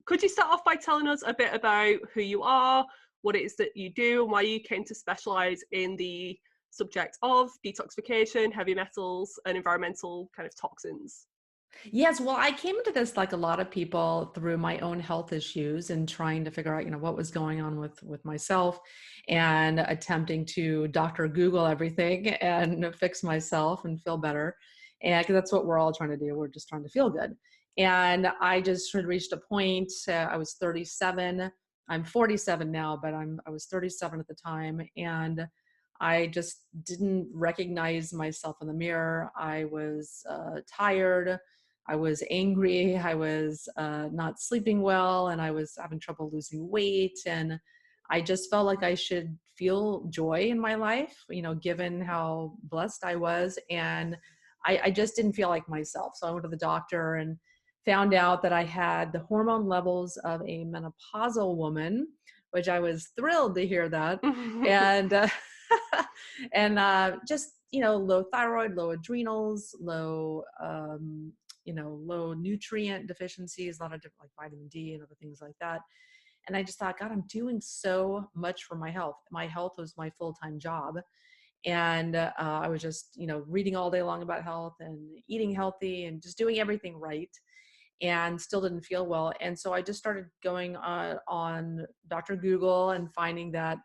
could you start off by telling us a bit about who you are, what it is that you do, and why you came to specialize in the subject of detoxification, heavy metals, and environmental kind of toxins? Yes, well, I came into this like a lot of people through my own health issues and trying to figure out, what was going on with myself and attempting to Dr. Google everything and fix myself and feel better. And 'cause that's what we're all trying to do. We're just trying to feel good. And I just had reached a point, I was 37. I'm 47 now, but I was 37 at the time. And I just didn't recognize myself in the mirror. I was tired. I was angry, I was not sleeping well, and I was having trouble losing weight. And I just felt like I should feel joy in my life, given how blessed I was. And I just didn't feel like myself. So I went to the doctor and found out that I had the hormone levels of a menopausal woman, which I was thrilled to hear that. And just low thyroid, low adrenals, low nutrient deficiencies, a lot of different like vitamin D and other things like that. And I just thought, God, I'm doing so much for my health. My health was my full-time job. And I was just, reading all day long about health and eating healthy and just doing everything right, and still didn't feel well. And so I just started going on Dr. Google and finding that,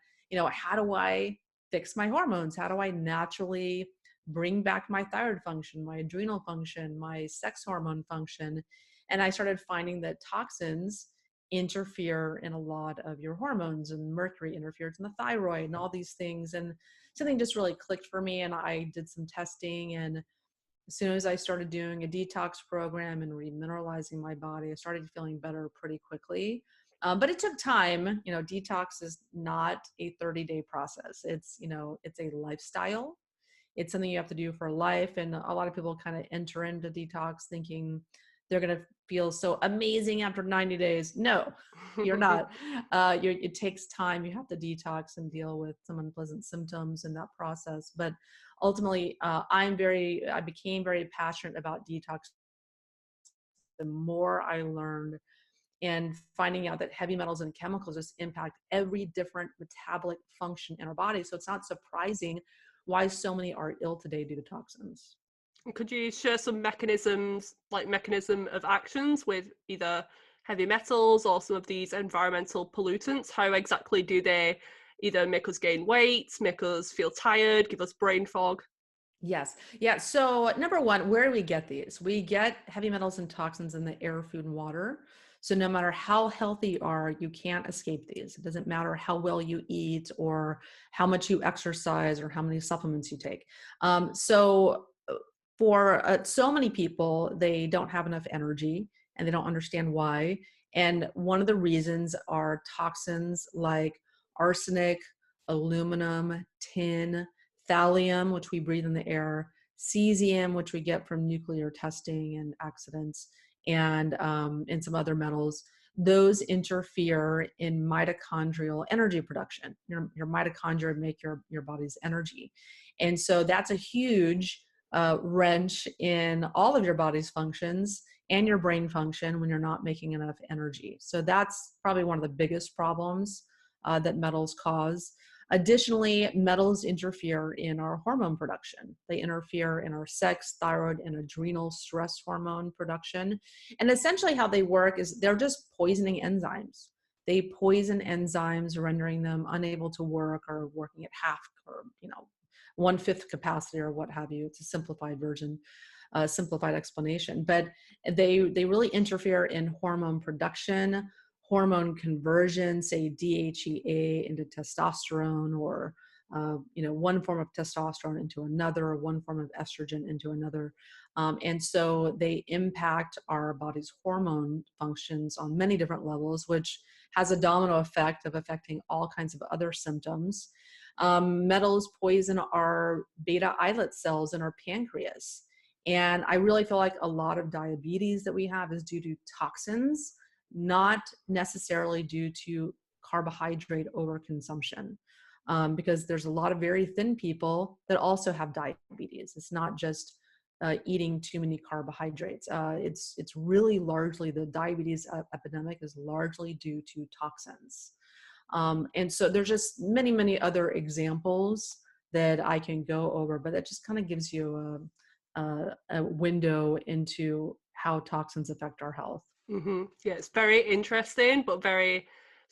how do I fix my hormones? How do I naturally bring back my thyroid function, my adrenal function, my sex hormone function? And I started finding that toxins interfere in a lot of your hormones, and mercury interferes in the thyroid and all these things. And something just really clicked for me. And I did some testing, and as soon as I started doing a detox program and remineralizing my body, I started feeling better pretty quickly. But it took time. Detox is not a 30-day process. It's a lifestyle. It's something you have to do for life. And a lot of people kind of enter into detox thinking they're going to feel so amazing after 90 days. No, you're not. It takes time. You have to detox and deal with some unpleasant symptoms in that process. But ultimately, I became very passionate about detox the more I learned, and finding out that heavy metals and chemicals just impact every different metabolic function in our body. So it's not surprising why so many are ill today due to toxins. Could you share some mechanisms, like mechanism of actions with either heavy metals or some of these environmental pollutants? How exactly do they either make us gain weight, make us feel tired, give us brain fog? Yes. Yeah. So number one, where do we get these? We get heavy metals and toxins in the air, food, and water. So no matter how healthy you are, you can't escape these. It doesn't matter how well you eat or how much you exercise or how many supplements you take. For so many people, they don't have enough energy and they don't understand why. And one of the reasons are toxins like arsenic, aluminum, tin, thallium, which we breathe in the air, cesium, which we get from nuclear testing and accidents, and some other metals. Those interfere in mitochondrial energy production. Your mitochondria make your body's energy. And so that's a huge wrench in all of your body's functions and your brain function when you're not making enough energy. So that's probably one of the biggest problems that metals cause. Additionally, metals interfere in our hormone production. They interfere in our sex, thyroid, and adrenal stress hormone production. And essentially how they work is they're just poisoning enzymes. They poison enzymes, rendering them unable to work or working at half or, 1/5 capacity or what have you. It's a simplified version, simplified explanation. But they really interfere in hormone production, hormone conversion, say DHEA into testosterone, or one form of testosterone into another, or one form of estrogen into another. And so they impact our body's hormone functions on many different levels, which has a domino effect of affecting all kinds of other symptoms. Metals poison our beta islet cells in our pancreas. And I really feel like a lot of diabetes that we have is due to toxins, not necessarily due to carbohydrate overconsumption. Because there's a lot of very thin people that also have diabetes. It's not just eating too many carbohydrates. It's really largely, the diabetes epidemic is largely due to toxins. And so there's just many, many other examples that I can go over, but that just kind of gives you a window into how toxins affect our health. Yeah, it's very interesting, but very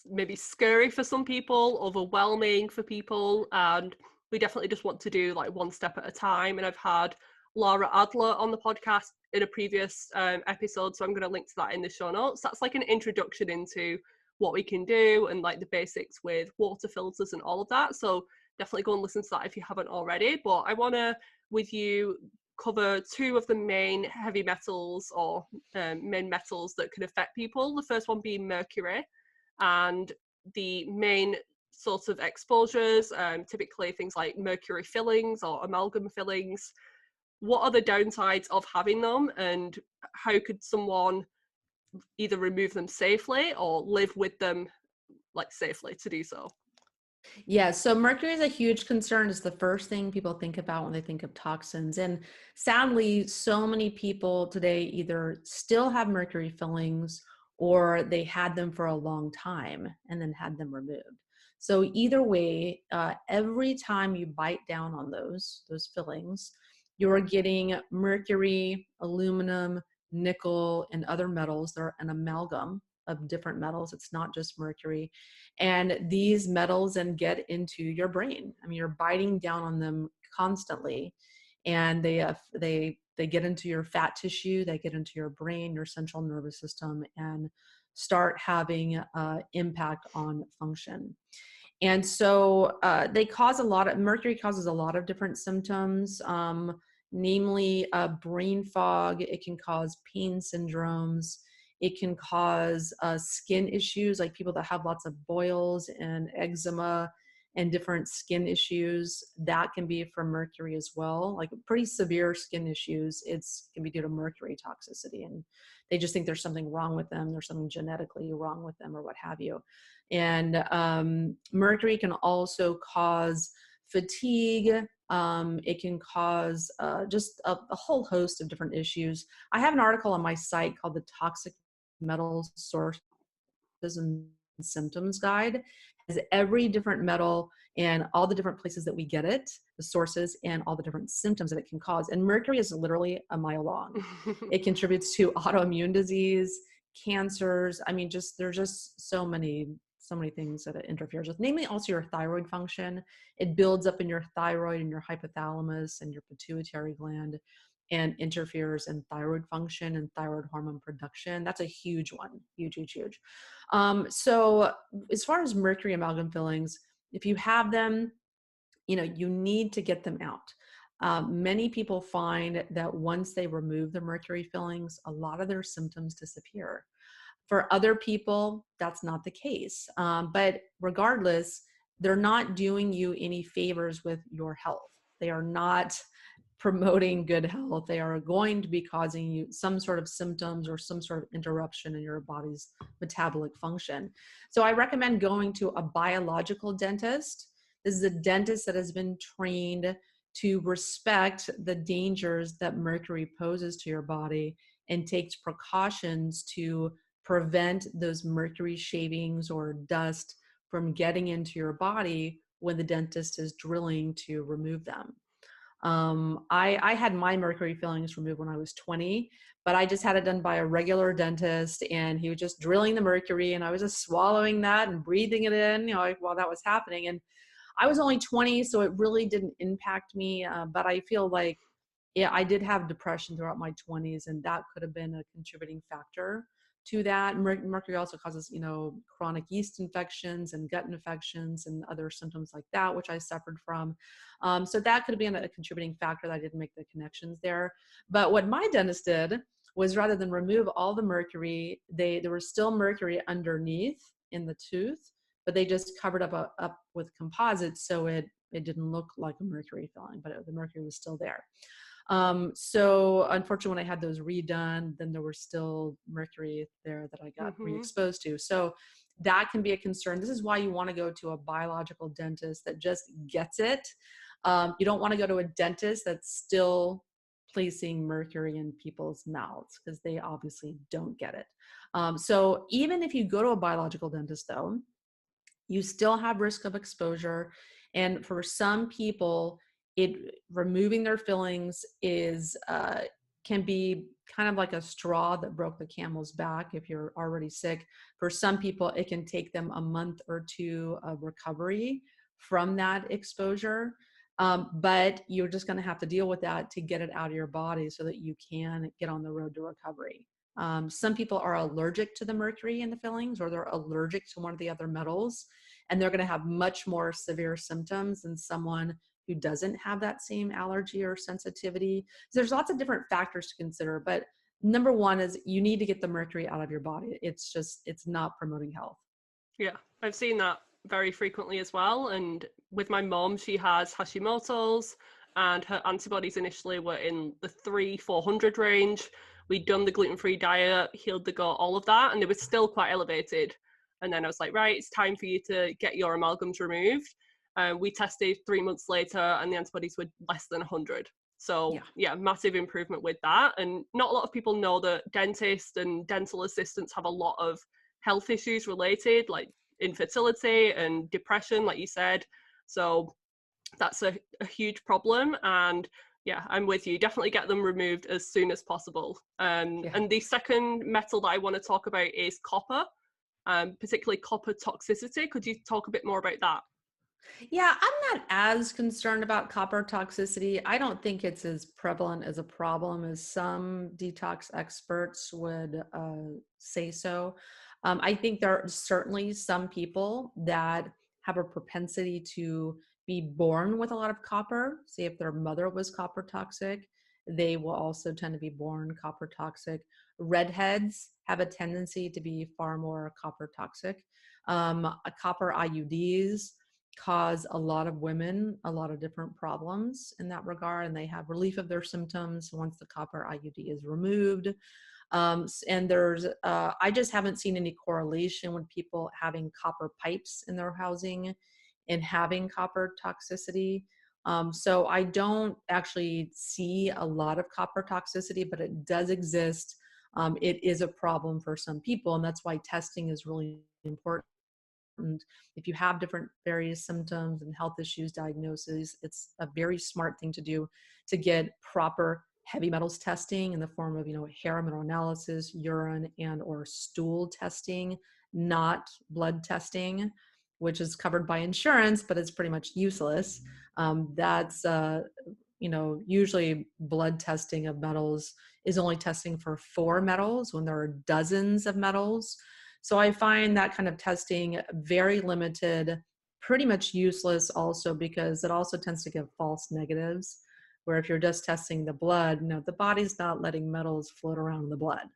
maybe scary for some people, overwhelming for people. And we definitely just want to do like one step at a time. And I've had Laura Adler on the podcast in a previous episode, so I'm going to link to that in the show notes. That's like an introduction into what we can do and like the basics with water filters and all of that. So definitely go and listen to that if you haven't already. But I want to, with you, cover two of the main heavy metals or main metals that can affect people. The first one being mercury, and the main sort of exposures, typically things like mercury fillings or amalgam fillings. What are the downsides of having them, and how could someone either remove them safely or live with them like safely to do so? Yeah, so mercury is a huge concern. It's the first thing people think about when they think of toxins. And sadly, so many people today either still have mercury fillings or they had them for a long time and then had them removed. So either way, every time you bite down on those fillings, you're getting mercury, aluminum, nickel, and other metals. They're an amalgam of different metals. It's not just mercury. And these metals then get into your brain. I mean, you're biting down on them constantly, and they get into your fat tissue, they get into your brain, your central nervous system, and start having impact on function. And so mercury causes a lot of different symptoms, namely brain fog. It can cause pain syndromes. It can cause skin issues, like people that have lots of boils and eczema and different skin issues. That can be from mercury as well, like pretty severe skin issues. Can be due to mercury toxicity, and they just think there's something wrong with them. There's something genetically wrong with them or what have you. And mercury can also cause fatigue. It can cause just a whole host of different issues. I have an article on my site called the Toxic Metals Sources and Symptoms Guide. Has every different metal and all the different places that we get it, the sources, and all the different symptoms that it can cause. And mercury is literally a mile long. It contributes to autoimmune disease, cancers. I mean, there's just so many things that it interferes with, namely also your thyroid function. It builds up in your thyroid and your hypothalamus and your pituitary gland and interferes in thyroid function and thyroid hormone production. That's a huge one, huge. So as far as mercury amalgam fillings, if you have them, you need to get them out. Many people find that once they remove the mercury fillings, a lot of their symptoms disappear. For other people, that's not the case. But regardless, they're not doing you any favors with your health. They are not promoting good health. They are going to be causing you some sort of symptoms or some sort of interruption in your body's metabolic function. So I recommend going to a biological dentist. This is a dentist that has been trained to respect the dangers that mercury poses to your body and takes precautions to prevent those mercury shavings or dust from getting into your body when the dentist is drilling to remove them. I had my mercury fillings removed when I was 20, but I just had it done by a regular dentist, and he was just drilling the mercury, and I was just swallowing that and breathing it in, while that was happening. And I was only 20, so it really didn't impact me. But I feel like, yeah, I did have depression throughout my 20s, and that could have been a contributing factor to that. Mercury also causes, chronic yeast infections and gut infections and other symptoms like that, which I suffered from. So that could have been a contributing factor that I didn't make the connections there. But what my dentist did was, rather than remove all the mercury, there was still mercury underneath in the tooth, but they just covered up with composites, so it didn't look like a mercury filling, but the mercury was still there. So unfortunately, when I had those redone, then there was still mercury there that I got re-exposed to. So that can be a concern. This is why you want to go to a biological dentist that just gets it. You don't want to go to a dentist that's still placing mercury in people's mouths because they obviously don't get it. So even if you go to a biological dentist, though, you still have risk of exposure. And for some people, removing their fillings is can be kind of like a straw that broke the camel's back if you're already sick. For some people, it can take them a month or two of recovery from that exposure. But you're just going to have to deal with that to get it out of your body so that you can get on the road to recovery. Some people are allergic to the mercury in the fillings, or they're allergic to one of the other metals, and they're going to have much more severe symptoms than someone who doesn't have that same allergy or sensitivity. So there's lots of different factors to consider, but number one is you need to get the mercury out of your body. It's not promoting health. Yeah, I've seen that very frequently as well. And with my mom, she has Hashimoto's, and her antibodies initially were in the 300-400 range. We'd done the gluten-free diet, healed the gut, all of that, and they were still quite elevated. And then I was like, right, it's time for you to get your amalgams removed. We tested 3 months later and the antibodies were less than 100. So yeah, massive improvement with that. And not a lot of people know that dentists and dental assistants have a lot of health issues related, like infertility and depression, like you said. So that's a huge problem. And yeah, I'm with you. Definitely get them removed as soon as possible. And the second metal that I want to talk about is copper, particularly copper toxicity. Could you talk a bit more about that? Yeah, I'm not as concerned about copper toxicity. I don't think it's as prevalent as a problem as some detox experts would say so. I think there are certainly some people that have a propensity to be born with a lot of copper. Say if their mother was copper toxic, they will also tend to be born copper toxic. Redheads have a tendency to be far more copper toxic. Copper IUDs cause a lot of women a lot of different problems in that regard, and they have relief of their symptoms once the copper IUD is removed. And there's, I just haven't seen any correlation with people having copper pipes in their housing and having copper toxicity. So I don't actually see a lot of copper toxicity, but it does exist. It is a problem for some people, and that's why testing is really important. And if you have different various symptoms and health issues diagnoses, it's a very smart thing to do to get proper heavy metals testing in the form of, hair mineral analysis, urine and or stool testing, not blood testing, which is covered by insurance, but it's pretty much useless. That's usually blood testing of metals is only testing for 4 metals when there are dozens of metals. So I find that kind of testing very limited, pretty much useless also, because it also tends to give false negatives, where if you're just testing the blood, the body's not letting metals float around in the blood.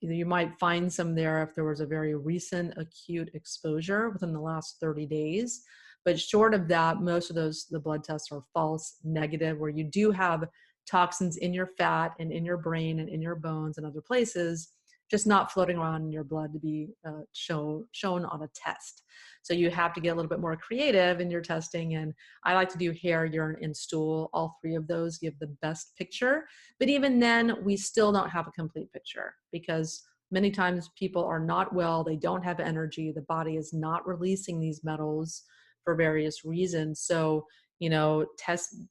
You might find some there if there was a very recent acute exposure within the last 30 days. But short of that, most of the blood tests are false negative, where you do have toxins in your fat and in your brain and in your bones and other places, just not floating around in your blood to be shown on a test. So you have to get a little bit more creative in your testing. And I like to do hair, urine, and stool. All 3 of those give the best picture. But even then, we still don't have a complete picture, because many times people are not well, they don't have energy, the body is not releasing these metals for various reasons. So,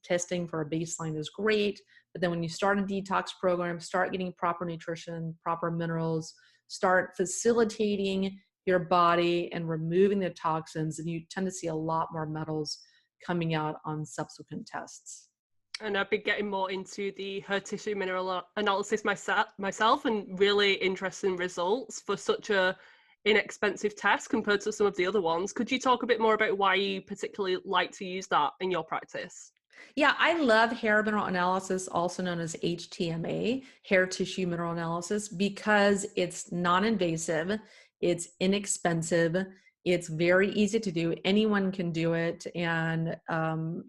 testing for a baseline is great. But then when you start a detox program, start getting proper nutrition, proper minerals, start facilitating your body and removing the toxins, and you tend to see a lot more metals coming out on subsequent tests. And I've been getting more into the hair tissue mineral analysis myself, and really interesting results for such a inexpensive test compared to some of the other ones. Could you talk a bit more about why you particularly like to use that in your practice? Yeah, I love hair mineral analysis, also known as HTMA, hair tissue mineral analysis, because it's non-invasive, it's inexpensive, it's very easy to do. Anyone can do it, and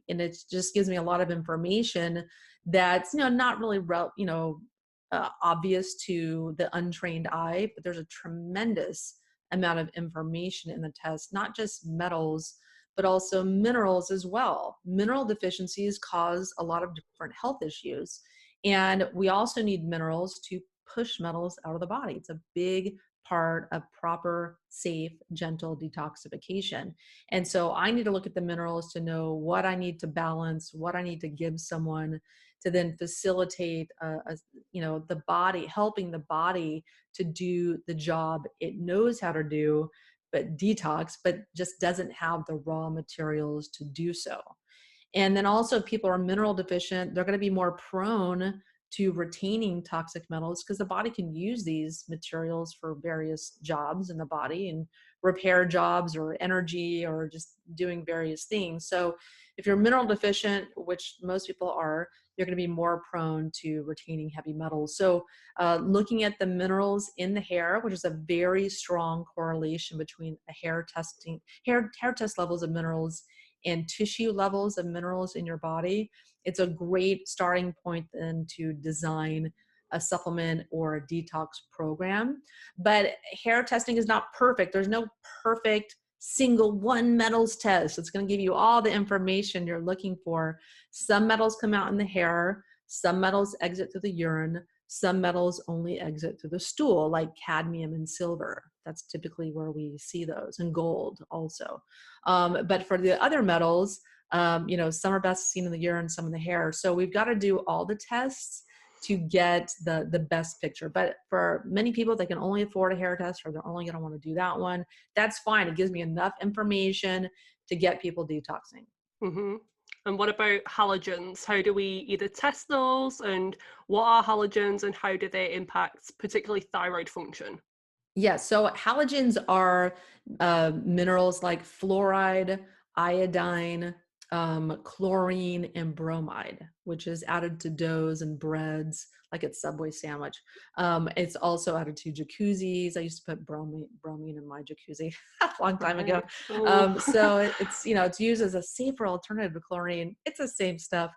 it just gives me a lot of information that's not really obvious to the untrained eye, but there's a tremendous amount of information in the test, not just metals, but also minerals as well. Mineral deficiencies cause a lot of different health issues. And we also need minerals to push metals out of the body. It's a big part of proper, safe, gentle detoxification. And so I need to look at the minerals to know what I need to balance, what I need to give someone to then facilitate, the body, helping the body to do the job it knows how to do, but detox, but just doesn't have the raw materials to do so. And then also, if people are mineral deficient, they're going to be more prone to retaining toxic metals because the body can use these materials for various jobs in the body and repair jobs or energy or just doing various things. So if you're mineral deficient, which most people are, you're going to be more prone to retaining heavy metals. So looking at the minerals in the hair, which is a very strong correlation between a hair test levels of minerals and tissue levels of minerals in your body, it's a great starting point then to design a supplement or a detox program. But hair testing is not perfect. There's no perfect single one metals test. It's going to give you all the information you're looking for. Some metals come out in the hair, some metals exit through the urine, some metals only exit through the stool, like cadmium and silver. That's typically where we see those, and gold also. But for the other metals, some are best seen in the urine, some in the hair. So we've got to do all the tests to get the best picture. But for many people, they can only afford a hair test, or they're only going to want to do that one. That's fine. It gives me enough information to get people detoxing. Mm-hmm. And what about halogens? How do we either test those, and what are halogens, and how do they impact particularly thyroid function? Yes. So halogens are minerals like fluoride, iodine, chlorine, and bromide, which is added to doughs and breads, like it's Subway sandwich. It's also added to jacuzzis. I used to put bromine in my jacuzzi a long time ago. So it's used as a safer alternative to chlorine. It's the same stuff.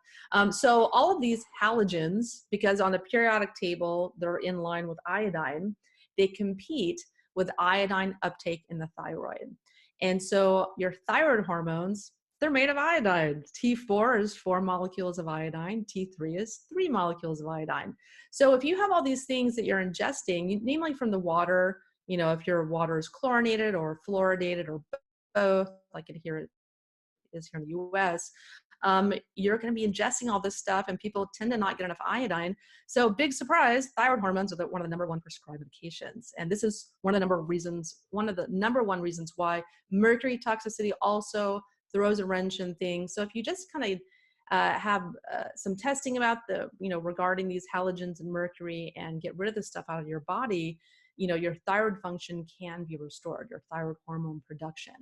So all of these halogens, because on the periodic table, they're in line with iodine, they compete with iodine uptake in the thyroid. And so your thyroid hormones, they're made of iodine. T4 is 4 molecules of iodine. T3 is 3 molecules of iodine. So if you have all these things that you're ingesting, namely from the water, if your water is chlorinated or fluoridated or both, like it is here in the US, you're going to be ingesting all this stuff, and people tend to not get enough iodine. So big surprise, thyroid hormones are one of the number one prescribed medications. And this is one of the number one reasons why mercury toxicity also throws a wrench in things. So if you just kind of have some testing about regarding these halogens and mercury and get rid of the stuff out of your body, your thyroid function can be restored. Your thyroid hormone production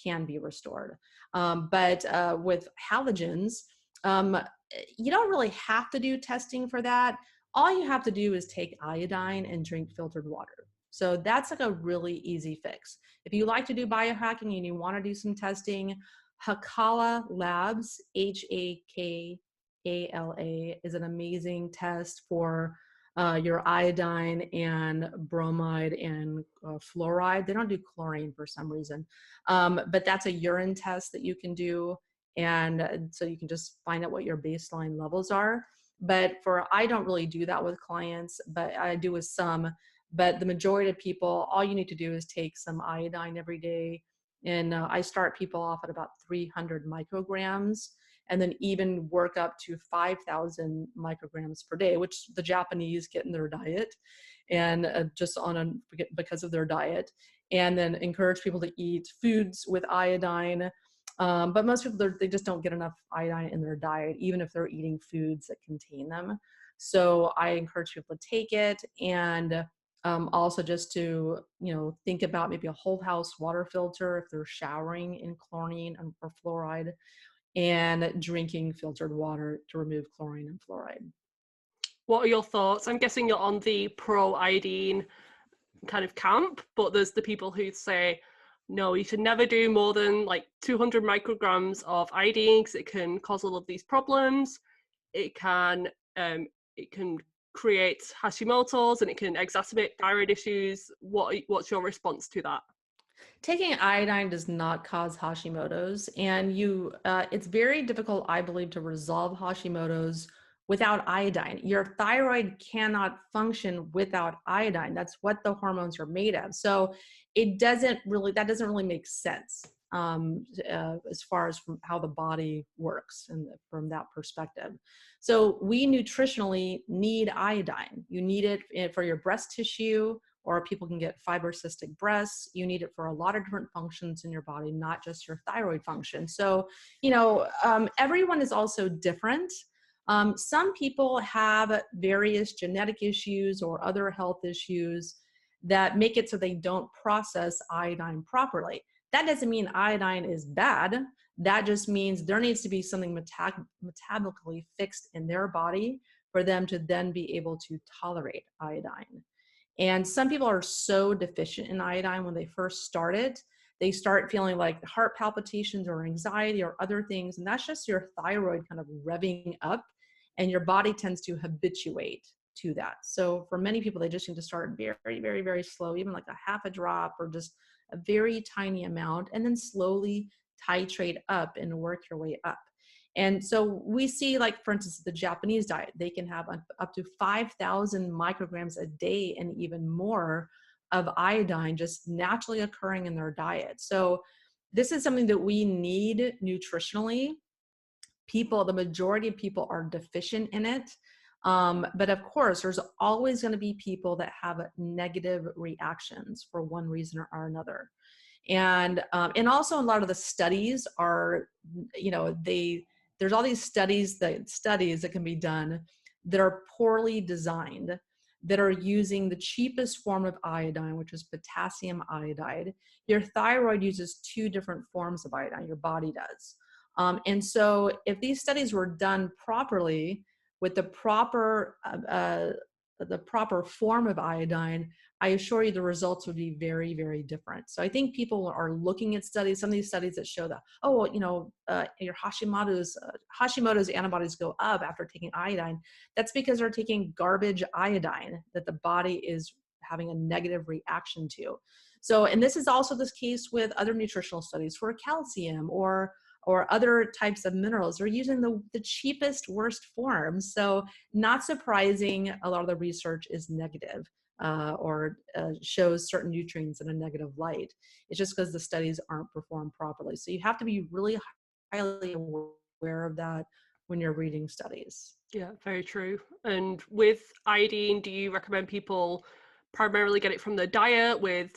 can be restored. But with halogens, you don't really have to do testing for that. All you have to do is take iodine and drink filtered water. So that's like a really easy fix. If you like to do biohacking and you want to do some testing, Hakala Labs, Hakala, is an amazing test for your iodine and bromide and fluoride. They don't do chlorine for some reason, but that's a urine test that you can do, and so you can just find out what your baseline levels are. But I don't really do that with clients, but I do with some. But the majority of people, all you need to do is take some iodine every day, and I start people off at about 300 micrograms. And then even work up to 5,000 micrograms per day, which the Japanese get in their diet, and because of their diet. And then encourage people to eat foods with iodine. But most people, they just don't get enough iodine in their diet, even if they're eating foods that contain them. So I encourage people to take it, and also just to think about maybe a whole house water filter if they're showering in chlorine or fluoride, and drinking filtered water to remove chlorine and fluoride. What are your thoughts? I'm guessing you're on the pro iodine kind of camp, but there's the people who say, no, you should never do more than like 200 micrograms of iodine because it can cause all of these problems. It can create Hashimoto's, and it can exacerbate thyroid issues. What's your response to that? Taking iodine does not cause Hashimoto's, and it's very difficult, I believe, to resolve Hashimoto's without iodine. Your thyroid cannot function without iodine. That's what the hormones are made of. So that doesn't really make sense as far as from how the body works and from that perspective. So we nutritionally need iodine. You need it for your breast tissue, or people can get fibrocystic breasts. You need it for a lot of different functions in your body, not just your thyroid function. So, everyone is also different. Some people have various genetic issues or other health issues that make it so they don't process iodine properly. That doesn't mean iodine is bad. That just means there needs to be something metabolically fixed in their body for them to then be able to tolerate iodine. And some people are so deficient in iodine when they first start it, they start feeling like heart palpitations or anxiety or other things. And that's just your thyroid kind of revving up, and your body tends to habituate to that. So for many people, they just need to start very, very, very slow, even like a half a drop or just a very tiny amount, and then slowly titrate up and work your way up. And so we see, like, for instance, the Japanese diet, they can have up to 5,000 micrograms a day and even more of iodine just naturally occurring in their diet. So this is something that we need nutritionally. The majority of people are deficient in it. But of course, there's always going to be people that have negative reactions for one reason or another. And also a lot of the studies are, there's all these studies that can be done that are poorly designed, that are using the cheapest form of iodine, which is potassium iodide. Your thyroid uses two different forms of iodine, your body does. And so if these studies were done properly with the proper form of iodine, I assure you the results would be very, very different. So I think people are looking at studies, some of these studies that show that, your Hashimoto's antibodies go up after taking iodine. That's because they're taking garbage iodine that the body is having a negative reaction to. So, and this is also the case with other nutritional studies for calcium or other types of minerals. They're using the cheapest, worst forms. So not surprising, a lot of the research is negative or shows certain nutrients in a negative light. It's just because the studies aren't performed properly. So you have to be really highly aware of that when you're reading studies. Yeah, very true. And with iodine, do you recommend people primarily get it from their diet with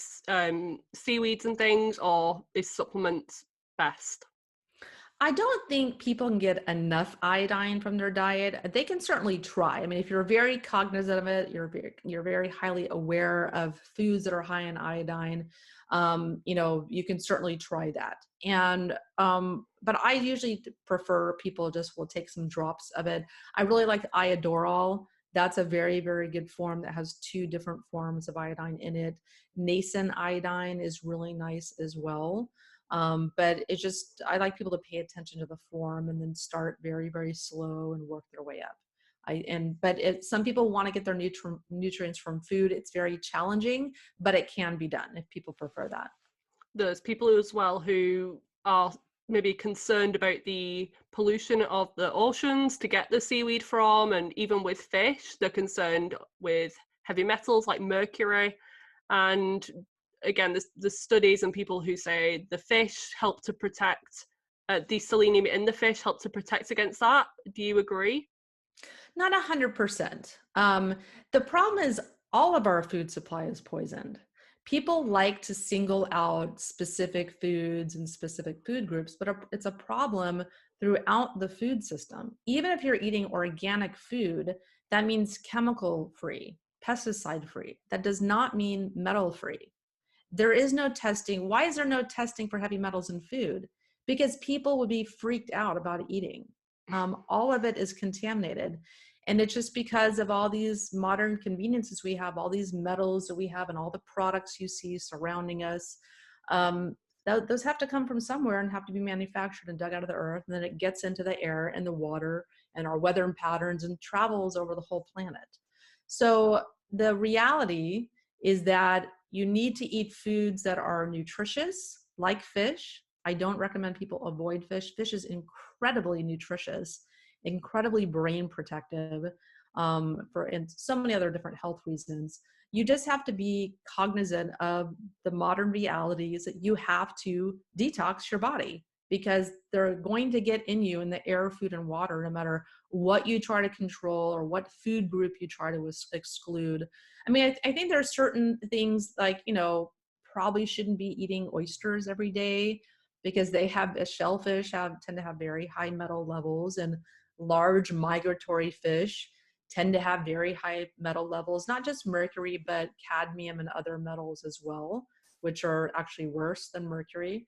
seaweeds and things, or is supplements best? I don't think people can get enough iodine from their diet. They can certainly try. I mean, if you're very cognizant of it, you're very highly aware of foods that are high in iodine, you can certainly try that. And but I usually prefer people just will take some drops of it. I really like Iodorol. That's a very, very good form that has two different forms of iodine in it. Nascent iodine is really nice as well. But I like people to pay attention to the form and then start very, very slow and work their way up. Some people want to get their nutrients from food. It's very challenging, but it can be done if people prefer that. There's people as well who are maybe concerned about the pollution of the oceans to get the seaweed from, and even with fish, they're concerned with heavy metals like mercury. And again, the studies and people who say the fish help to protect, the selenium in the fish help to protect against that. Do you agree? Not 100%. The problem is all of our food supply is poisoned. People like to single out specific foods and specific food groups, but it's a problem throughout the food system. Even if you're eating organic food, that means chemical free, pesticide free. That does not mean metal free. There is no testing. Why is there no testing for heavy metals in food? Because people would be freaked out about eating. All of it is contaminated. And it's just because of all these modern conveniences we have, all these metals that we have, and all the products you see surrounding us. Those have to come from somewhere and have to be manufactured and dug out of the earth. And then it gets into the air and the water and our weather patterns and travels over the whole planet. So the reality is that You need to eat foods that are nutritious, like fish. I don't recommend people avoid fish. Fish is incredibly nutritious, incredibly brain protective, and so many other different health reasons. You just have to be cognizant of the modern realities that you have to detox your body, because they're going to get in you in the air, food, and water, no matter what you try to control or what food group you try to exclude. I mean, I think there are certain things like, probably shouldn't be eating oysters every day, because they have shellfish tend to have very high metal levels, and large migratory fish tend to have very high metal levels, not just mercury, but cadmium and other metals as well, which are actually worse than mercury.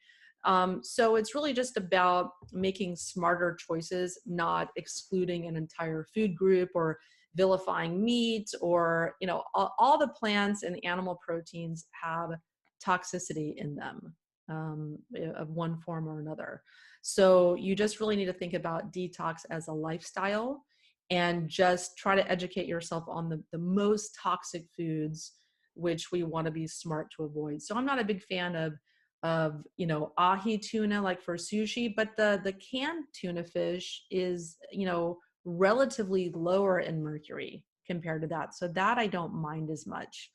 So it's really just about making smarter choices, not excluding an entire food group or vilifying meat, or, all the plants and animal proteins have toxicity in them, of one form or another. So you just really need to think about detox as a lifestyle, and just try to educate yourself on the most toxic foods, which we want to be smart to avoid. So I'm not a big fan of ahi tuna, like for sushi, but the canned tuna fish is, relatively lower in mercury compared to that. So that I don't mind as much.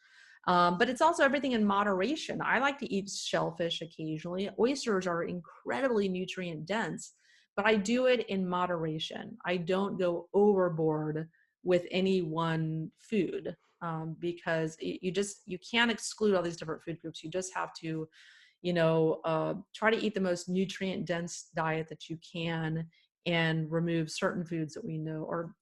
But it's also everything in moderation. I like to eat shellfish occasionally. Oysters are incredibly nutrient dense, but I do it in moderation. I don't go overboard with any one food, because you can't exclude all these different food groups. You just have to, try to eat the most nutrient dense diet that you can, and remove certain foods that we know, or,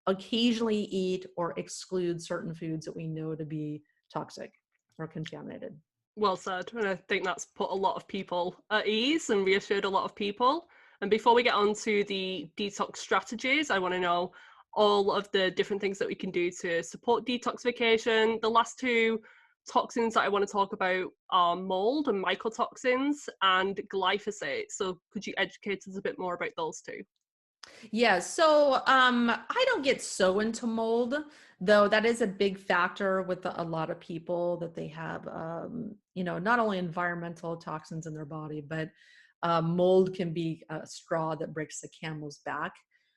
occasionally eat or exclude certain foods that we know to be toxic or contaminated. Well said. And I think that's put a lot of people at ease and reassured a lot of people. And before we get on to the detox strategies, I want to know all of the different things that we can do to support detoxification. The last two toxins that I want to talk about are mold and mycotoxins and glyphosate. So could you educate us a bit more about those two? Yeah, so I don't get so into mold, though that is a big factor with a lot of people, that they have, not only environmental toxins in their body, but mold can be a straw that breaks the camel's back,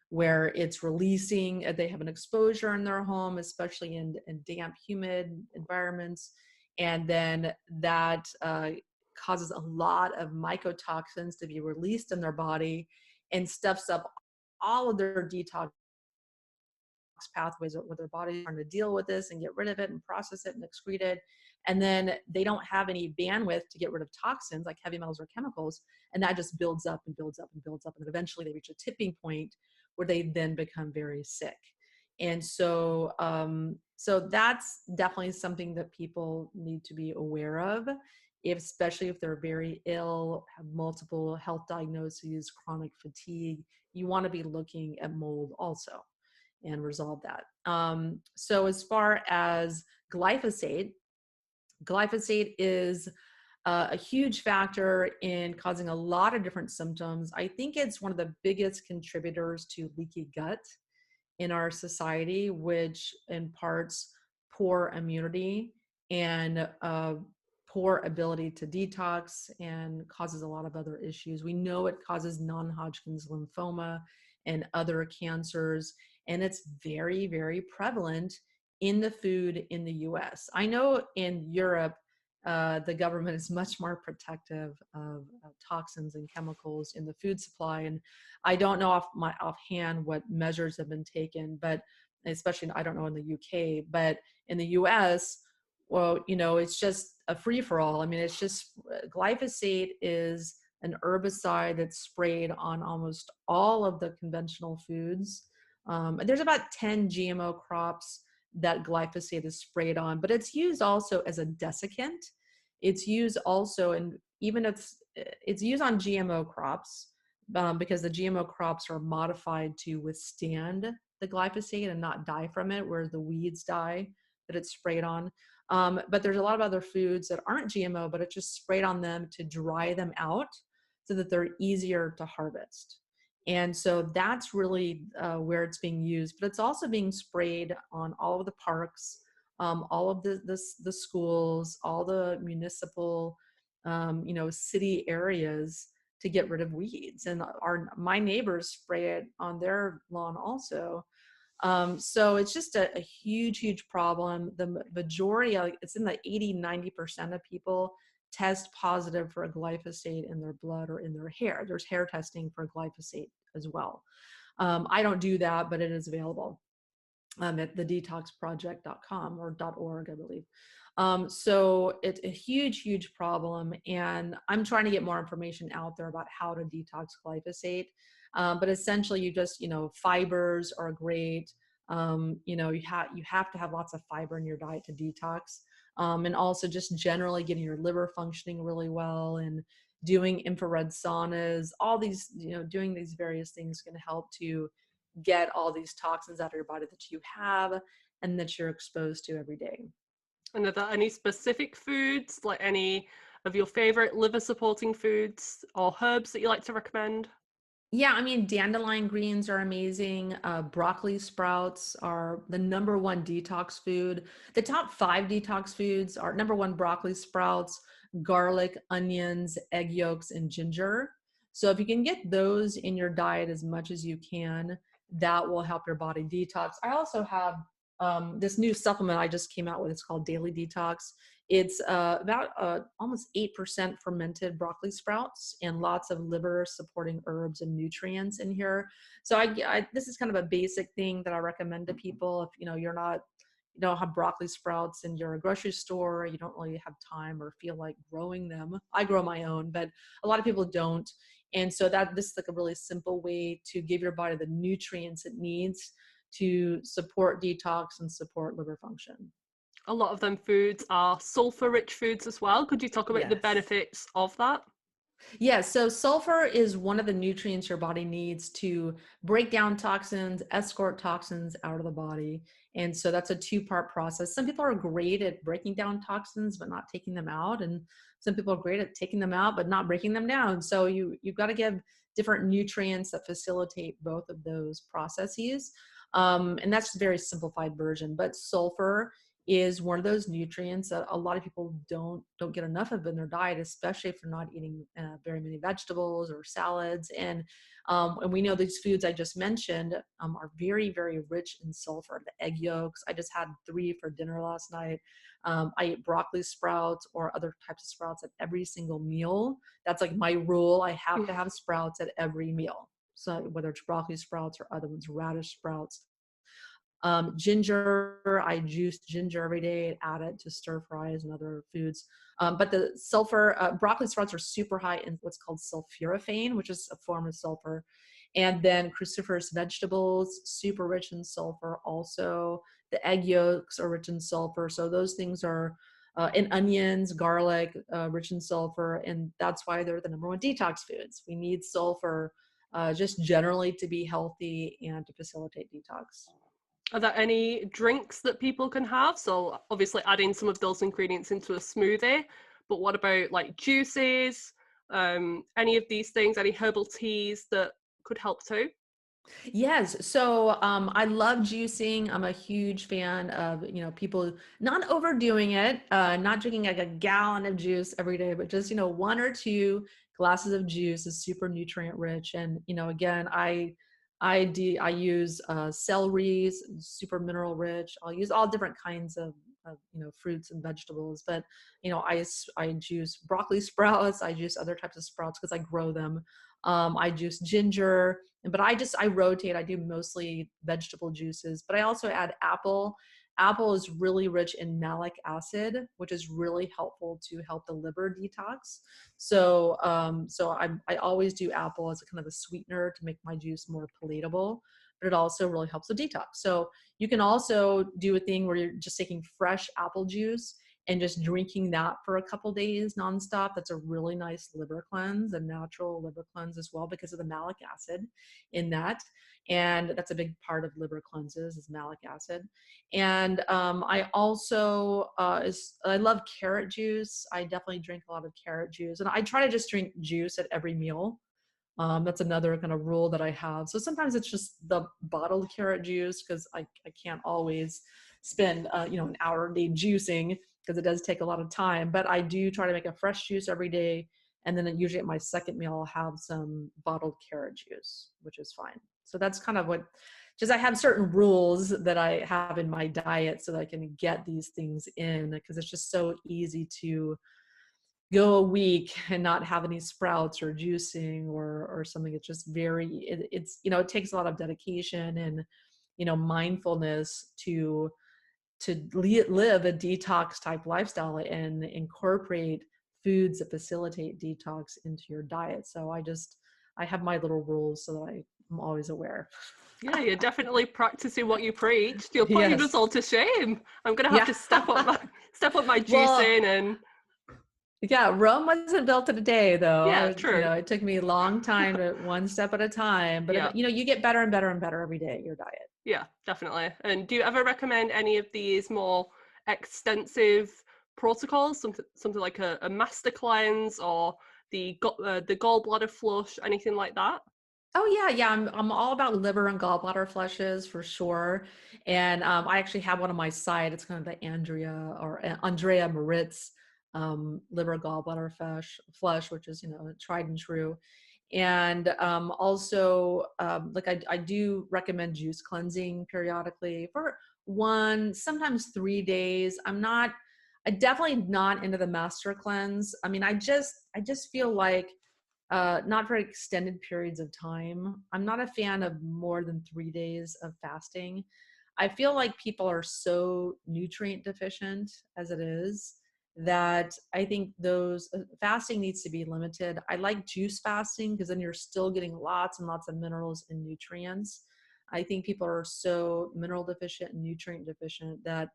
where it's releasing, they have an exposure in their home, especially in damp, humid environments. And then that causes a lot of mycotoxins to be released in their body, and stuffs up all of their detox pathways, where their body's trying to deal with this and get rid of it and process it and excrete it. And then they don't have any bandwidth to get rid of toxins like heavy metals or chemicals. And that just builds up and builds up and builds up. And eventually they reach a tipping point where they then become very sick. And so, so that's definitely something that people need to be aware of, especially if they're very ill, have multiple health diagnoses, chronic fatigue. You want to be looking at mold also and resolve that. So as far as glyphosate is a huge factor in causing a lot of different symptoms. I think it's one of the biggest contributors to leaky gut in our society, which imparts poor immunity and poor ability to detox, and causes a lot of other issues. We know it causes non-Hodgkin's lymphoma and other cancers, and it's very, very prevalent in the food in the US. I know in Europe, the government is much more protective of toxins and chemicals in the food supply. And I don't know offhand what measures have been taken, but especially, I don't know in the UK, but in the US, well, it's just a free for all. I mean, it's just, glyphosate is an herbicide that's sprayed on almost all of the conventional foods. There's about 10 GMO crops that glyphosate is sprayed on, but it's used also as a desiccant. It's used also, and even it's used on GMO crops, because the GMO crops are modified to withstand the glyphosate and not die from it, whereas the weeds die that it's sprayed on. But there's a lot of other foods that aren't GMO, but it's just sprayed on them to dry them out so that they're easier to harvest. And so that's really where it's being used, but it's also being sprayed on all of the parks, all of the schools, all the municipal, city areas to get rid of weeds. And my neighbors spray it on their lawn also. So it's just a huge problem. The majority, it's in the 80-90% of people test positive for a glyphosate in their blood or in their hair. There's hair testing for glyphosate as well. I don't do that, but it is available at the detoxproject.com or .org, I believe. So it's a huge problem. And I'm trying to get more information out there about how to detox glyphosate. But essentially you just, fibers are great. You have to have lots of fiber in your diet to detox. And also just generally getting your liver functioning really well and doing infrared saunas, all these, doing these various things can help to get all these toxins out of your body that you have and that you're exposed to every day. And are there any specific foods, like any of your favorite liver supporting foods or herbs that you like to recommend? Yeah, I mean, dandelion greens are amazing. Broccoli sprouts are the number one detox food. The top 5 detox foods are number 1, broccoli sprouts, garlic, onions, egg yolks, and ginger. So if you can get those in your diet as much as you can, that will help your body detox. I also have this new supplement I just came out with. It's called Daily Detox. It's about almost 8% fermented broccoli sprouts and lots of liver supporting herbs and nutrients in here. So this is kind of a basic thing that I recommend to people. If you don't have broccoli sprouts in your grocery store, you don't really have time or feel like growing them. I grow my own, but a lot of people don't. And so this is like a really simple way to give your body the nutrients it needs to support detox and support liver function. A lot of them foods are sulfur rich foods as well. Could you talk about the Yes. benefits of that? Yeah, so sulfur is one of the nutrients your body needs to break down toxins, escort toxins out of the body. And so that's a 2-part process. Some people are great at breaking down toxins, but not taking them out. And some people are great at taking them out, but not breaking them down. So you've got to give different nutrients that facilitate both of those processes. And that's a very simplified version, but sulfur is one of those nutrients that a lot of people don't get enough of in their diet, especially if they're not eating very many vegetables or salads. And we know these foods I just mentioned are very rich in sulfur. The egg yolks, I just had 3 for dinner last night. I ate broccoli sprouts or other types of sprouts at every single meal. That's like my rule. I have to have sprouts at every meal. So whether it's broccoli sprouts or other ones, radish sprouts. Ginger, I juice ginger every day and add it to stir fries and other foods. But the sulfur, broccoli sprouts are super high in what's called sulforaphane, which is a form of sulfur. And then cruciferous vegetables, super rich in sulfur also. The egg yolks are rich in sulfur. So those things are in onions, garlic, rich in sulfur. And that's why they're the number 1 detox foods. We need sulfur just generally to be healthy and to facilitate detox. Are there any drinks that people can have? So obviously adding some of those ingredients into a smoothie, but what about like juices, any of these things, any herbal teas that could help too? Yes. So I love juicing. I'm a huge fan of, people not overdoing it, not drinking like a gallon of juice every day, but just, 1 or 2 glasses of juice is super nutrient rich. And, again, I use celery, super mineral rich. I'll use all different kinds of fruits and vegetables, but, I juice broccoli sprouts. I juice other types of sprouts because I grow them. I juice ginger, but I rotate. I do mostly vegetable juices, but I also add apple. Apple is really rich in malic acid, which is really helpful to help the liver detox. So, I always do apple as a kind of a sweetener to make my juice more palatable, but it also really helps with detox. So you can also do a thing where you're just taking fresh apple juice and just drinking that for a couple days nonstop. That's a really nice liver cleanse, a natural liver cleanse as well, because of the malic acid in that. And that's a big part of liver cleanses is malic acid. And I also, I love carrot juice. I definitely drink a lot of carrot juice. And I try to just drink juice at every meal. That's another kind of rule that I have. So sometimes it's just the bottled carrot juice because I can't always spend, an hour a day juicing, because it does take a lot of time, but I do try to make a fresh juice every day. And then usually at my second meal, I'll have some bottled carrot juice, which is fine. So that's kind of what, just I have certain rules that I have in my diet so that I can get these things in, because it's just so easy to go a week and not have any sprouts or juicing or something. It's just it's, it takes a lot of dedication and, mindfulness to live a detox type lifestyle and incorporate foods that facilitate detox into your diet. So I have my little rules so that I'm always aware. Yeah, you're definitely practicing what you preach. You'll put Yes. us all to shame. I'm gonna have to step up my juicing and. Yeah, Rome wasn't built in a day, though. Yeah, true. It took me a long time, one step at a time. But you get better and better and better every day at your diet. Yeah, definitely. And do you ever recommend any of these more extensive protocols, something like a master cleanse or the gallbladder flush, anything like that? Oh yeah. I'm all about liver and gallbladder flushes for sure. And I actually have one on my site. It's kind of the Andrea Moritz liver gallbladder flush, which is tried and true. And also, like I do recommend juice cleansing periodically for 1, sometimes 3 days. I definitely not into the master cleanse. I mean, I just feel like not for extended periods of time. I'm not a fan of more than 3 days of fasting. I feel like people are so nutrient deficient as it is that I think those fasting needs to be limited. I like juice fasting because then you're still getting lots and lots of minerals and nutrients. I think people are so mineral deficient and nutrient deficient that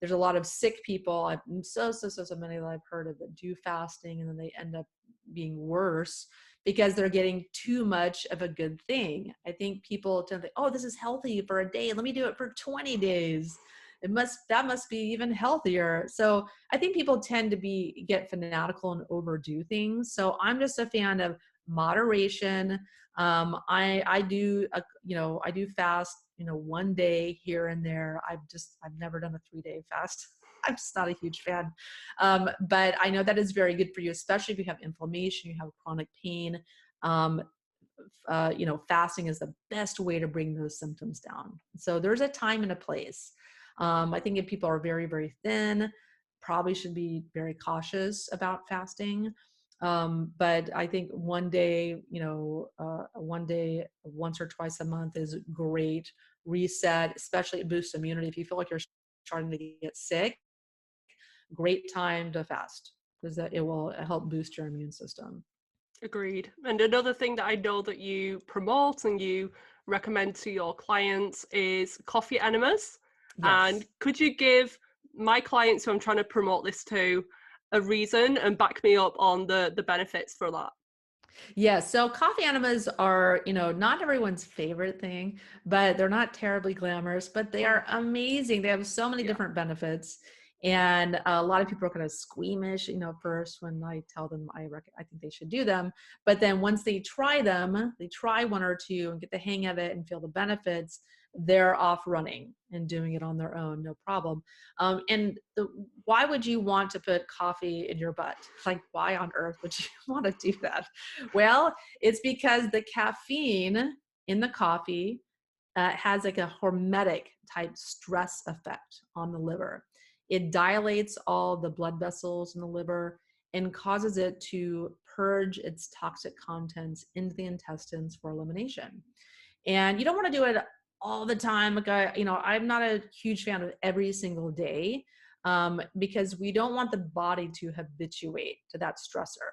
there's a lot of sick people. I've so many that I've heard of that do fasting and then they end up being worse because they're getting too much of a good thing. I think people tend to think, oh, this is healthy for a day. Let me do it for 20 days. That must be even healthier. So I think people tend to get fanatical and overdo things. So I'm just a fan of moderation. I do fast, 1 day here and there. I've never done a 3-day fast. I'm just not a huge fan. But I know that is very good for you, especially if you have inflammation, you have chronic pain. Fasting is the best way to bring those symptoms down. So there's a time and a place. I think if people are very, very thin, probably should be very cautious about fasting. But I think 1 day, 1 day, once or twice a month is great. Reset, especially it boosts immunity. If you feel like you're starting to get sick, great time to fast because it will help boost your immune system. Agreed. And another thing that I know that you promote and you recommend to your clients is coffee enemas. Yes. And could you give my clients who I'm trying to promote this to a reason and back me up on the benefits for that? Yeah, so coffee enemas are, not everyone's favorite thing, but they're not terribly glamorous, but they are amazing. They have so many different benefits. And a lot of people are kind of squeamish, first when I tell them I think they should do them. But then once they try them, they try 1 or 2 and get the hang of it and feel the benefits, they're off running and doing it on their own, no problem. Why would you want to put coffee in your butt? Like, why on earth would you want to do that? Well, it's because the caffeine in the coffee has like a hormetic type stress effect on the liver. It dilates all the blood vessels in the liver and causes it to purge its toxic contents into the intestines for elimination. And you don't want to do it all the time. Like I'm not a huge fan of every single day because we don't want the body to habituate to that stressor.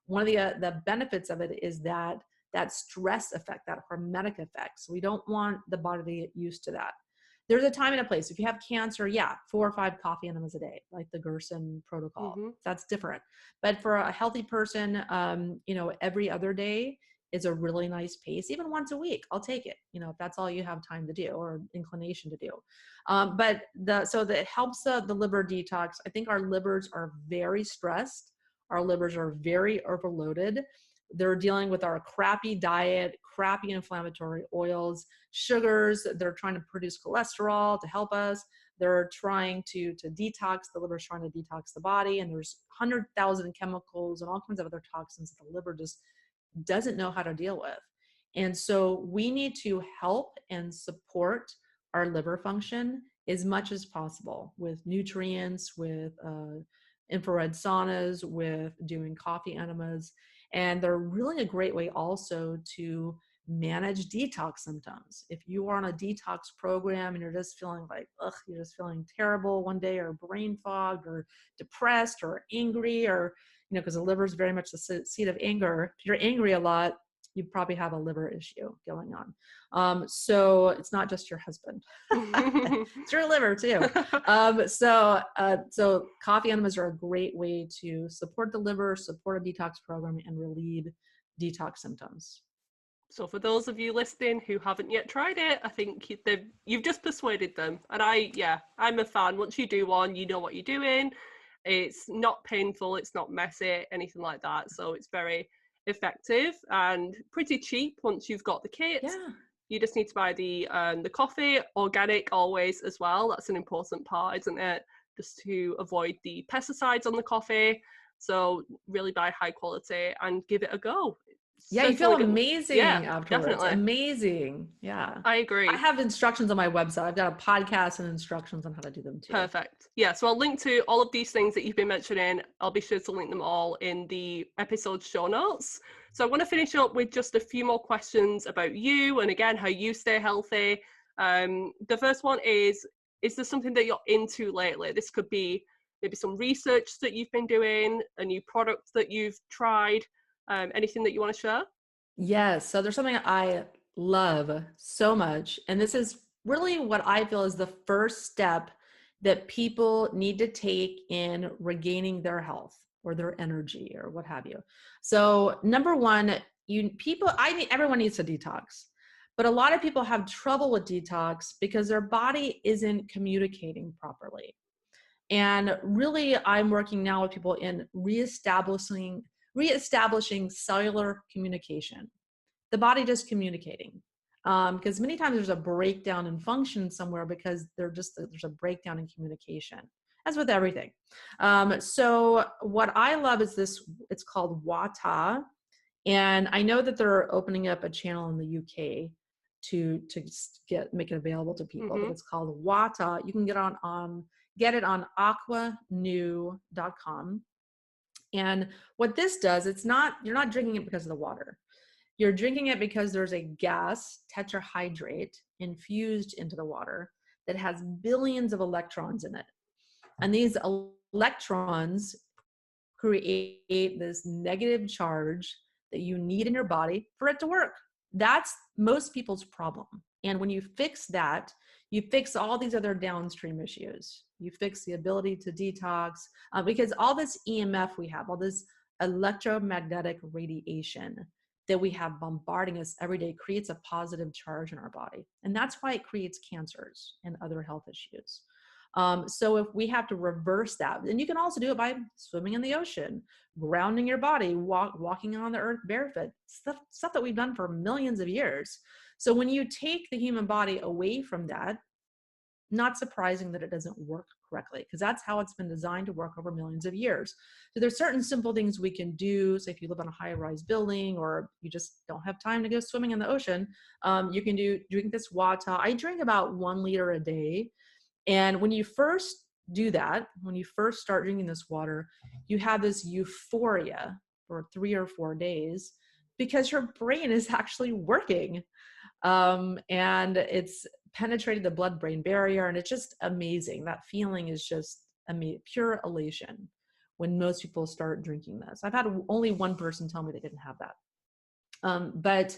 One of the benefits of it is that stress effect, that hormetic effect. So we don't want the body to get used to that. There's a time and a place. If you have cancer, 4 or 5 coffee enemas a day, like the Gerson protocol. Mm-hmm. That's different. But for a healthy person, every other day is a really nice pace. Even once a week, I'll take it. If that's all you have time to do or inclination to do. So that helps the liver detox. I think our livers are very stressed. Our livers are very overloaded. They're dealing with our crappy diet, crappy inflammatory oils, sugars. They're trying to produce cholesterol to help us. they're trying to detox, the liver's trying to detox the body, and there's 100,000 chemicals and all kinds of other toxins that the liver just doesn't know how to deal with. And so we need to help and support our liver function as much as possible with nutrients, with infrared saunas, with doing coffee enemas. And they're really a great way also to manage detox symptoms. If you are on a detox program and you're just feeling like, you're just feeling terrible one day, or brain fogged, or depressed, or angry, or, because the liver is very much the seat of anger. If you're angry a lot, you probably have a liver issue going on. So it's not just your husband, it's your liver too. So coffee enemas are a great way to support the liver, support a detox program, and relieve detox symptoms. So for those of you listening who haven't yet tried it, I think you've just persuaded them. And I'm a fan. Once you do one, you know what you're doing. It's not painful, it's not messy, anything like that. So it's very effective and pretty cheap once you've got the kit. Yeah. You just need to buy the coffee, organic always as well. That's an important part, isn't it? Just to avoid the pesticides on the coffee. So really buy high quality and give it a go. Yeah, you feel amazing afterwards. Definitely. Amazing. Yeah. I agree. I have instructions on my website. I've got a podcast and instructions on how to do them too. Perfect. Yeah, so I'll link to all of these things that you've been mentioning. I'll be sure to link them all in the episode show notes. So I want to finish up with just a few more questions about you and again, how you stay healthy. The first one is there something that you're into lately? This could be maybe some research that you've been doing, a new product that you've tried, anything that you want to share? Yes. So there's something I love so much. And this is really what I feel is the first step that people need to take in regaining their health or their energy or what have you. So number one, everyone needs to detox, but a lot of people have trouble with detox because their body isn't communicating properly. And really, I'm working now with people in reestablishing cellular communication. The body just communicating. Because many times there's a breakdown in function somewhere because there's a breakdown in communication, as with everything. So what I love is it's called Wata. And I know that they're opening up a channel in the UK to make it available to people, but it's called Wata. You can get it on aquanew.com. And what this does, you're not drinking it because of the water. You're drinking it because there's a gas, tetrahydrate, infused into the water that has billions of electrons in it. And these electrons create this negative charge that you need in your body for it to work. That's most people's problem. And when you fix that, you fix all these other downstream issues. You fix the ability to detox, because all this EMF we have, all this electromagnetic radiation that we have bombarding us every day creates a positive charge in our body. And that's why it creates cancers and other health issues. So if we have to reverse that, and you can also do it by swimming in the ocean, grounding your body, walking on the earth barefoot, stuff that we've done for millions of years. So when you take the human body away from that, not surprising that it doesn't work correctly, because that's how it's been designed to work over millions of years. So there's certain simple things we can do. So if you live on a high-rise building or you just don't have time to go swimming in the ocean, you can drink this Wata. I drink about 1 liter a day. And when you first do that, when you first start drinking this water, you have this euphoria for 3 or 4 days because your brain is actually working. And it's penetrated the blood-brain barrier, and it's just amazing. That feeling is just pure elation when most people start drinking this. I've had only one person tell me they didn't have that, but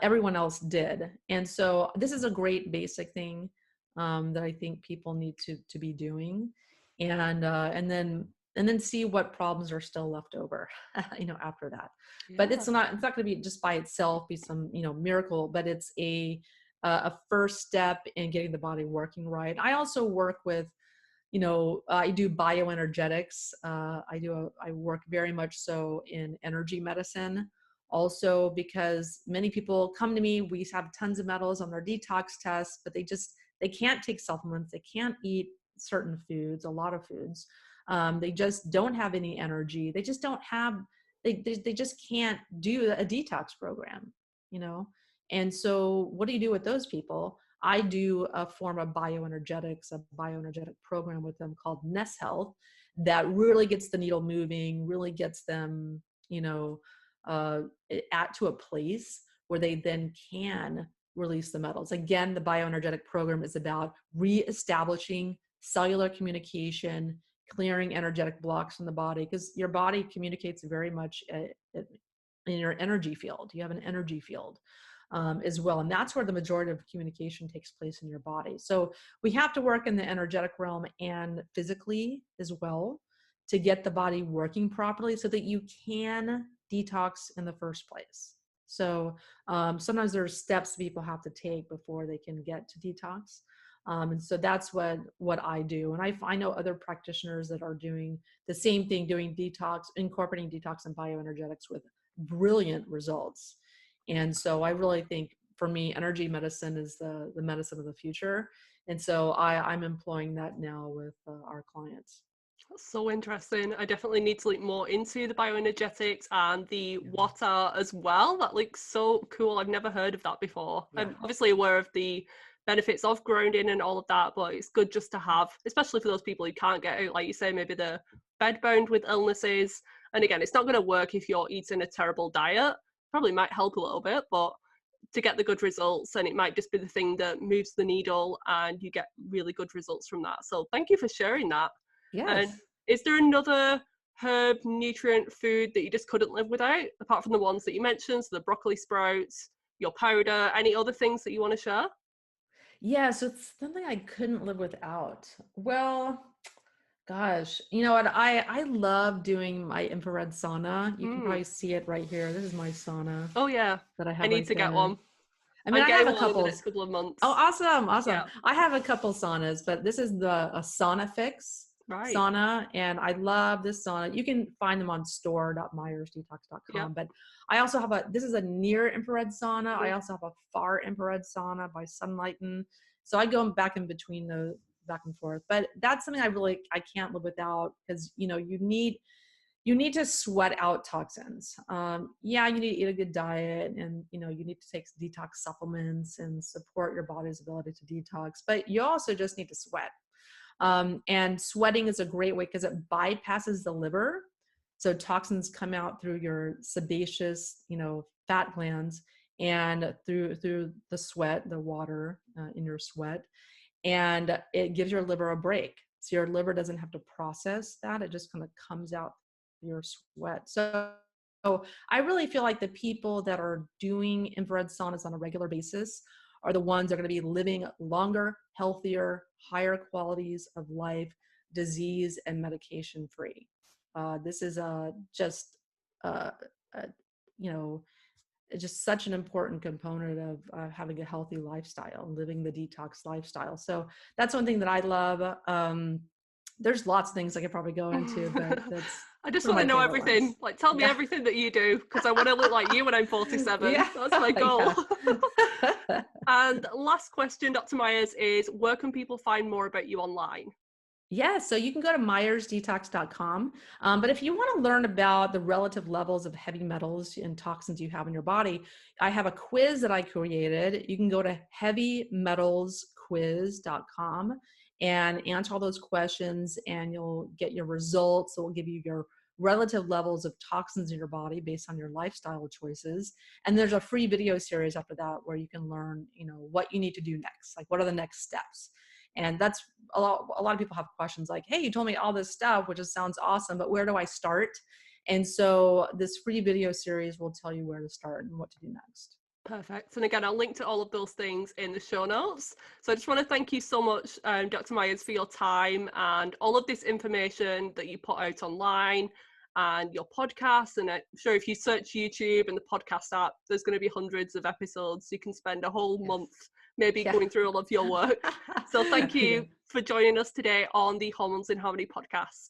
everyone else did. And so this is a great basic thing that I think people need to be doing, and then see what problems are still left over, after that. Yeah. But it's not going to be just by itself be some, miracle, but it's a first step in getting the body working right. I also work with, I do bioenergetics. I work very much so in energy medicine also, because many people come to me, we have tons of metals on their detox tests, but they They can't take supplements. They can't eat certain foods, a lot of foods. They just don't have any energy. They just don't have, they just can't do a detox program, you know? And so what do you do with those people? I do a form of bioenergetics, a bioenergetic program with them called Nest Health that really gets the needle moving, really gets them, you know, to a place where they then can release the metals. Again, the bioenergetic program is about reestablishing cellular communication, clearing energetic blocks in the body, because your body communicates very much in your energy field. You have an energy field as well. And that's where the majority of communication takes place in your body. So we have to work in the energetic realm and physically as well to get the body working properly so that you can detox in the first place. So sometimes there's steps people have to take before they can get to detox. And so that's what I do. And I know other practitioners that are doing the same thing, doing detox, incorporating detox and bioenergetics with brilliant results. And so I really think for me, energy medicine is the medicine of the future. And so I'm employing that now with our clients. That's so interesting. I definitely need to look more into the bioenergetics and the water as well. That looks so cool. I've never heard of that before. Yeah. I'm obviously aware of the benefits of grounding and all of that, but it's good just to have, especially for those people who can't get out, like you say, maybe they're bedbound with illnesses. And again, it's not going to work if you're eating a terrible diet. Probably might help a little bit, but to get the good results, and it might just be the thing that moves the needle and you get really good results from that. So thank you for sharing that. Yes. And is there another herb, nutrient, food that you just couldn't live without, apart from the ones that you mentioned, so the broccoli sprouts, your powder, any other things that you want to share? Yeah, so it's something I couldn't live without. Well, gosh, you know what? I love doing my infrared sauna. You can probably see it right here. This is my sauna Oh yeah, that I have I need right to get there. one. I mean, I'm I have getting a one in the couple. next couple of months. Oh, awesome. Yeah. I have a couple saunas, but this is a Sauna Fix sauna, and I love this sauna. You can find them on store.myersdetox.com, Yeah. but I also have this is a near infrared sauna. I also have a far infrared sauna by Sunlighten. So I go back in between those, back and forth. But that's something I can't live without, because, you know, you need to sweat out toxins. Yeah, you need to eat a good diet, and, you know, you need to take detox supplements and support your body's ability to detox, but you also just need to sweat. And sweating is a great way because it bypasses the liver. So toxins come out through your sebaceous, you know, fat glands, and through the sweat, the water in your sweat, and it gives your liver a break. So your liver doesn't have to process that; it just kind of comes out your sweat. So I really feel like the people that are doing infrared saunas on a regular basis are the ones that are going to be living longer, healthier, higher qualities of life, disease and medication free. This is you know, just such an important component of having a healthy lifestyle, living the detox lifestyle. So that's one thing that I love. There's lots of things I could probably go into, but I just want to know everything. Ones. Like, tell me everything that you do, because I want to look like you when I'm 47. Yeah. That's my goal. Yeah. And last question, Dr. Myers, is where can people find more about you online? Yeah, so you can go to myersdetox.com. But if you want to learn about the relative levels of heavy metals and toxins you have in your body, I have a quiz that I created. You can go to heavymetalsquiz.com and answer all those questions, and you'll get your results. So we'll give you your relative levels of toxins in your body based on your lifestyle choices. And there's a free video series after that where you can learn, you know, what you need to do next. Like, what are the next steps? And that's a lot of people have questions like, hey, you told me all this stuff, which just sounds awesome, but where do I start? And so this free video series will tell you where to start and what to do next. Perfect. And again, I'll link to all of those things in the show notes. So I just want to thank you so much, Dr. Myers, for your time and all of this information that you put out online and your podcast. And I'm sure if you search YouTube and the podcast app, there's going to be hundreds of episodes. You can spend a whole month maybe going through all of your work. So thank you for joining us today on the Hormones in Harmony podcast.